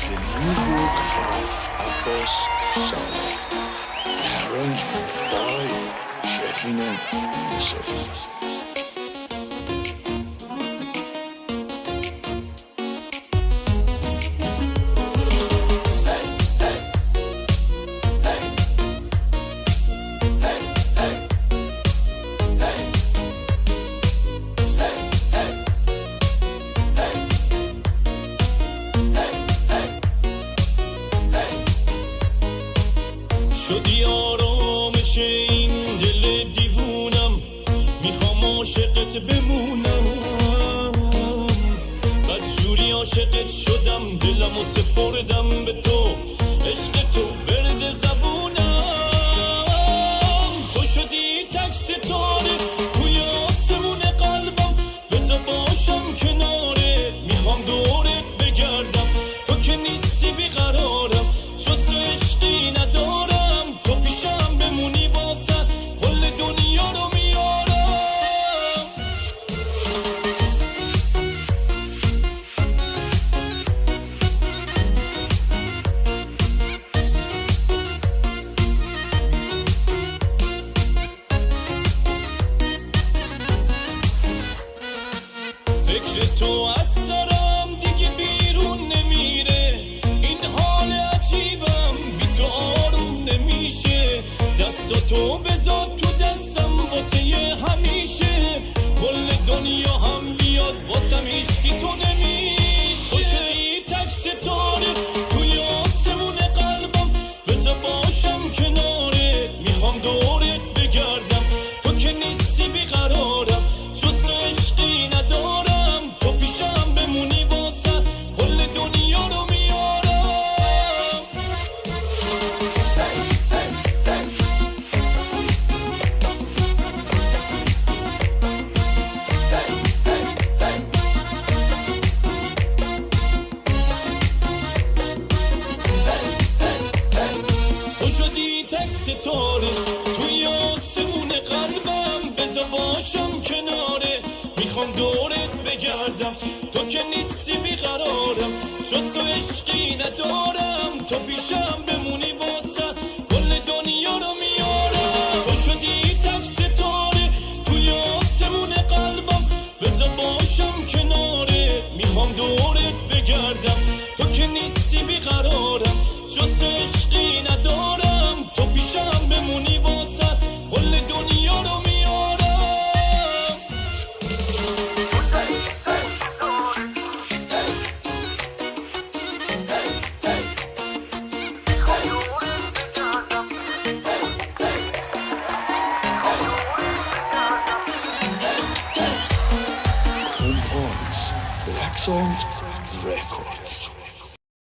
the new work of Abbas Saleh. Arrangement by Shehrin Yousefi. شدی آرامش این دل دیوونم، میخوام عاشقت بمونم. بدجوری عاشقت شدم، دلمو سپردم به تو، عشق تو برد زبونم. تو شدی تک ستاره توی آسمون قلبم، بذار باشم کناره، میخوام دورت بگردم. تو که نیستی بیقرارم، جز عشقی ندارم. تو پیشم بمونی واسه کل دنیا رو میارم. فکر تو از سرم دیگه بیرون نمیره، این حال عجیبم بی تو آروم نمیشه. دستاتو بذار تو دستم واسه همیشه، کل دنیا هم بیاد واسم هیچکی تو نمیشه. تو شدی تک ستاره توی آسمون قلبم، بذار باشم کناره، میخوام دورت بگردم. تو که نیستی بیقرارم، جز عشقی ندارم. تو پیشم بمونی واسه کل دنیا رو میارم. تو شدی تک ستاره توی آسمون قلبم، بذار باشم کناره، میخوام دورت بگردم. تو که نیستی بیقرارم، جز تو عشقی ندارم. تو پیشم بمونی واسه کل دنیا رو میارم. تو شدی تک ستاره توی آسمون قلبم، بذار باشم کناره، میخوام دورت بگردم. تو که نیستی بیقرارم، جز عشقی ندارم. تو پیشم بمونی واسه کل دنیا رو میارم. Home Boys, Black Salt Records.